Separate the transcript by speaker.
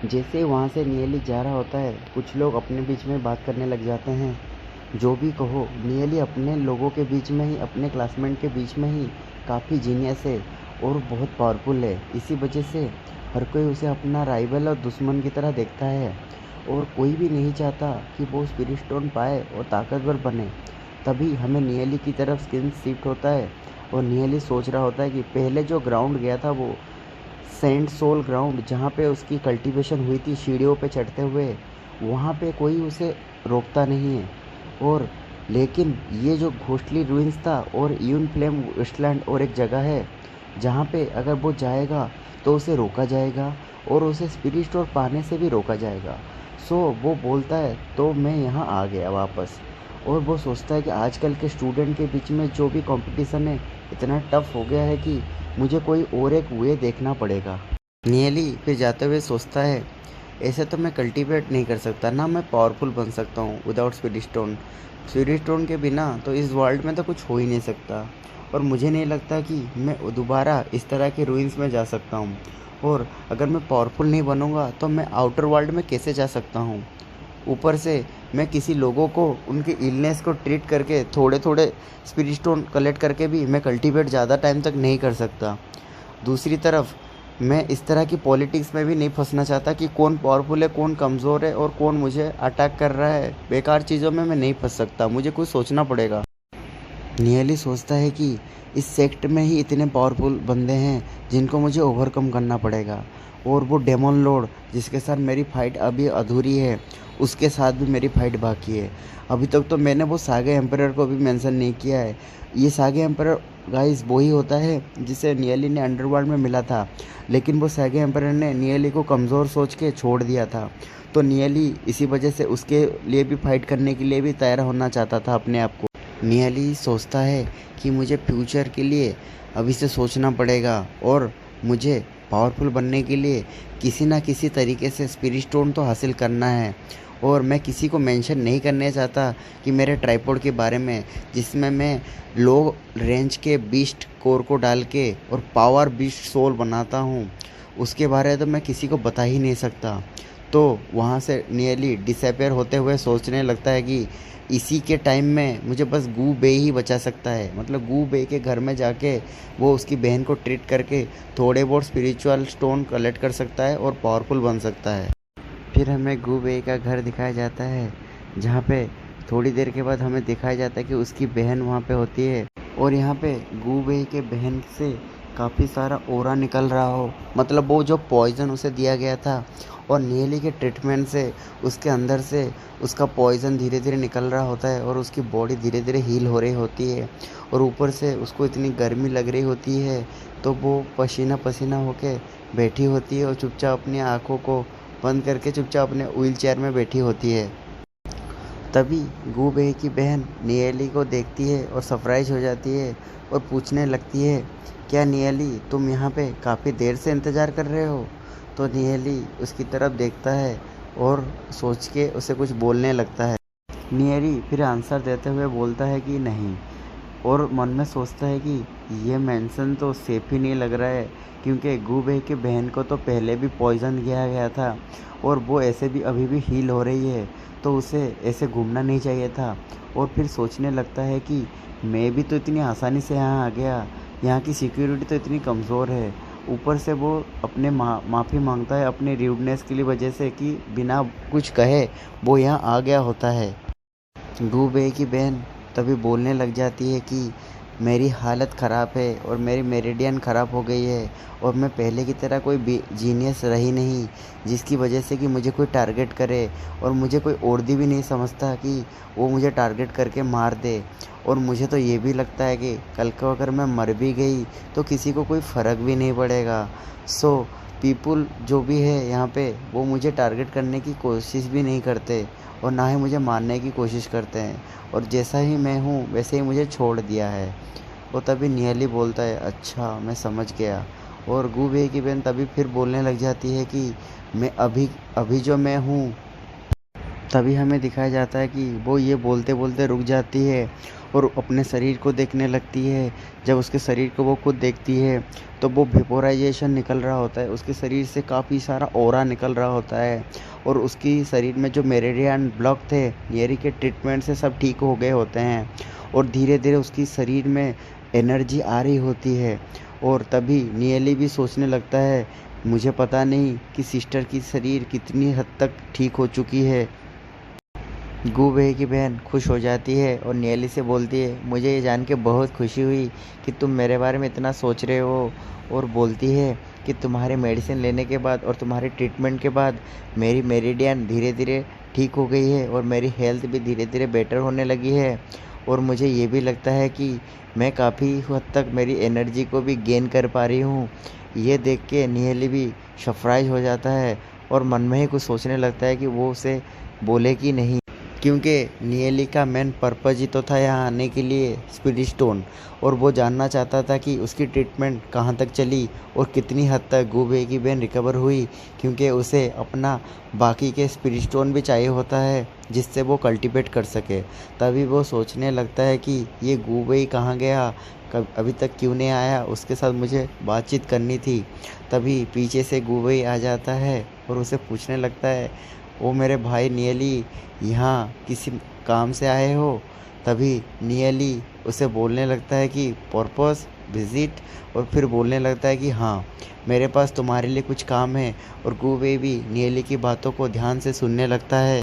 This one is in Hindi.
Speaker 1: जैसे ही वहाँ से नियति जा रहा होता है, कुछ लोग अपने बीच में बात करने लग जाते हैं। जो भी कहो, नियति अपने लोगों के बीच में ही, अपने क्लासमेट के बीच में ही काफ़ी जीनियस है और बहुत पावरफुल है। इसी वजह से हर कोई उसे अपना राइवल और दुश्मन की तरह देखता है और कोई भी नहीं चाहता कि वो स्पिरिट स्टोन पाए और ताकतवर बने। तभी हमें नियति की तरफ स्किन शिफ्ट होता है और नियति सोच रहा होता है कि पहले जो ग्राउंड गया था वो सेंट सोल ग्राउंड, जहाँ पे उसकी कल्टीवेशन हुई थी सीढ़ियों पे चढ़ते हुए, वहाँ पे कोई उसे रोकता नहीं है। और लेकिन ये जो घोस्टली रूइंस था और यून फ्लेम वेस्टलैंड और एक जगह है जहाँ पे अगर वो जाएगा तो उसे रोका जाएगा और उसे स्पिरिट स्टोर पाने से भी रोका जाएगा। सो वो बोलता है तो मैं यहाँ आ गया वापस। और वो सोचता है कि आजकल के स्टूडेंट के बीच में जो भी कंपटीशन है इतना टफ हो गया है कि मुझे कोई और एक वे देखना पड़ेगा। नियली फिर जाते हुए सोचता है, ऐसे तो मैं कल्टीवेट नहीं कर सकता ना, मैं पावरफुल बन सकता हूँ without spirit stone. Spirit stone के बिना तो इस वर्ल्ड में तो कुछ हो ही नहीं सकता और मुझे नहीं लगता कि मैं दोबारा इस तरह के रूइंस में जा सकता हूँ। और अगर मैं पावरफुल नहीं बनूँगा तो मैं आउटर वर्ल्ड में कैसे जा सकता हूँ। ऊपर से मैं किसी लोगों को उनके इलनेस को ट्रीट करके थोड़े थोड़े स्पिरिट स्टोन कलेक्ट करके भी मैं कल्टीवेट ज़्यादा टाइम तक नहीं कर सकता। दूसरी तरफ मैं इस तरह की पॉलिटिक्स में भी नहीं फंसना चाहता कि कौन पावरफुल है, कौन कमज़ोर है और कौन मुझे अटैक कर रहा है। बेकार चीज़ों में मैं नहीं फंस सकता, मुझे कुछ सोचना पड़ेगा। नियली सोचता है कि इस सेक्ट में ही इतने पावरफुल बंदे हैं जिनको मुझे ओवरकम करना पड़ेगा और वो डेमन लॉर्ड जिसके साथ मेरी फ़ाइट अभी अधूरी है, उसके साथ भी मेरी फ़ाइट बाकी है। अभी तक तो मैंने वो सागे एम्परर को भी मेंशन नहीं किया है। ये सागे एम्परर गाइस वही होता है जिसे नियली ने अंडरवर्ल्ड में मिला था, लेकिन वो सागे एम्परर ने नियली को कमज़ोर सोच के छोड़ दिया था। तो नियली इसी वजह से उसके लिए भी फ़ाइट करने के लिए भी तैयार होना चाहता था अपने आप को। नियली सोचता है कि मुझे फ्यूचर के लिए अभी से सोचना पड़ेगा और मुझे पावरफुल बनने के लिए किसी ना किसी तरीके से स्पिरिट स्टोन तो हासिल करना है। और मैं किसी को मेंशन नहीं करने चाहता कि मेरे ट्राइपॉड के बारे में, जिसमें मैं लो रेंज के बीस्ट कोर को डाल के और पावर बीस्ट सोल बनाता हूँ, उसके बारे में तो मैं किसी को बता ही नहीं सकता। तो वहाँ से नियरली डिसअपेयर होते हुए सोचने लगता है कि इसी के टाइम में मुझे बस गू बे ही बचा सकता है। मतलब गू बे के घर में जाके वो उसकी बहन को ट्रीट करके थोड़े बहुत स्पिरिचुअल स्टोन कलेक्ट कर सकता है और पावरफुल बन सकता है। फिर हमें गू बे का घर दिखाया जाता है जहाँ पे थोड़ी देर के बाद हमें दिखाया जाता है कि उसकी बहन वहाँ पे होती है और यहाँ पे गू बे के बहन से काफ़ी सारा ओरा निकल रहा हो। मतलब वो जो पॉइज़न उसे दिया गया था और नियली के ट्रीटमेंट से उसके अंदर से उसका पॉइज़न धीरे धीरे निकल रहा होता है और उसकी बॉडी धीरे धीरे हील हो रही होती है और ऊपर से उसको इतनी गर्मी लग रही होती है तो वो पसीना पसीना होके बैठी होती है और चुपचाप अपनी आँखों को बंद करके चुपचाप अपने व्हील चेयर में बैठी होती है। तभी गू बे की बहन नियली को देखती है और सरप्राइज हो जाती है और पूछने लगती है, क्या नियली तुम यहाँ पे काफ़ी देर से इंतज़ार कर रहे हो। तो नियली उसकी तरफ देखता है और सोच के उसे कुछ बोलने लगता है। नियली फिर आंसर देते हुए बोलता है कि नहीं, और मन में सोचता है कि ये मेंशन तो सेफ ही नहीं लग रहा है क्योंकि गू बे की बहन को तो पहले भी पॉइज़न किया गया था और वो ऐसे भी अभी भी हील हो रही है, तो उसे ऐसे घूमना नहीं चाहिए था। और फिर सोचने लगता है कि मैं भी तो इतनी आसानी से यहाँ आ गया, यहाँ की सिक्योरिटी तो इतनी कमज़ोर है। ऊपर से वो अपने माफ़ी मांगता है अपने र्यूडनेस की वजह से कि बिना कुछ कहे वो यहाँ आ गया होता है। गू बे की बहन तभी बोलने लग जाती है कि मेरी हालत ख़राब है और मेरी मेरिडियन ख़राब हो गई है और मैं पहले की तरह कोई जीनियस रही नहीं जिसकी वजह से कि मुझे कोई टारगेट करे और मुझे कोई औरदी भी नहीं समझता कि वो मुझे टारगेट करके मार दे। और मुझे तो ये भी लगता है कि कल को अगर मैं मर भी गई तो किसी को कोई फ़र्क भी नहीं पड़ेगा। सो पीपुल जो भी है यहाँ पे वो मुझे टारगेट करने की कोशिश भी नहीं करते और ना ही मुझे मारने की कोशिश करते हैं और जैसा ही मैं हूँ वैसे ही मुझे छोड़ दिया है। और तभी नियली बोलता है, अच्छा मैं समझ गया। और गू बे की बहन तभी फिर बोलने लग जाती है कि मैं अभी अभी जो मैं हूँ। तभी हमें दिखाया जाता है कि वो ये बोलते बोलते रुक जाती है और अपने शरीर को देखने लगती है। जब उसके शरीर को वो खुद देखती है तो वो वेपोराइजेशन निकल रहा होता है, उसके शरीर से काफ़ी सारा ऑरा निकल रहा होता है और उसकी शरीर में जो मेरिडियन ब्लॉक थे नियरी के ट्रीटमेंट से सब ठीक हो गए होते हैं और धीरे धीरे उसकी शरीर में एनर्जी आ रही होती है। और तभी नियली भी सोचने लगता है, मुझे पता नहीं कि सिस्टर की शरीर कितनी हद तक ठीक हो चुकी है। गूबे की बहन खुश हो जाती है और नियली से बोलती है, मुझे ये जान के बहुत खुशी हुई कि तुम मेरे बारे में इतना सोच रहे हो। और बोलती है कि तुम्हारे मेडिसिन लेने के बाद और तुम्हारे ट्रीटमेंट के बाद मेरी मेरिडियन धीरे धीरे ठीक हो गई है और मेरी हेल्थ भी धीरे धीरे बेटर होने लगी है। और मुझे ये भी लगता है कि मैं काफ़ी हद तक मेरी एनर्जी को भी गेन कर पा रही हूँ। ये देख के नियली भी सरप्राइज हो जाता है और मन में ही कुछ सोचने लगता है कि वो उसे बोले कि नहीं, क्योंकि नियली का मेन पर्पज़ ही तो था यहाँ आने के लिए स्पिरिट स्टोन। और वो जानना चाहता था कि उसकी ट्रीटमेंट कहाँ तक चली और कितनी हद तक गूबे की बहन रिकवर हुई, क्योंकि उसे अपना बाकी के स्पिरिट स्टोन भी चाहिए होता है जिससे वो कल्टीवेट कर सके। तभी वो सोचने लगता है कि ये गूबे कहाँ गया, कब अभी तक क्यों नहीं आया, उसके साथ मुझे बातचीत करनी थी। तभी पीछे से गूबे आ जाता है और उसे पूछने लगता है, ओ मेरे भाई नियली, यहाँ किसी काम से आए हो? तभी नियली उसे बोलने लगता है कि पर्पस विजिट, और फिर बोलने लगता है कि हाँ, मेरे पास तुम्हारे लिए कुछ काम है। और गूबे भी नियली की बातों को ध्यान से सुनने लगता है।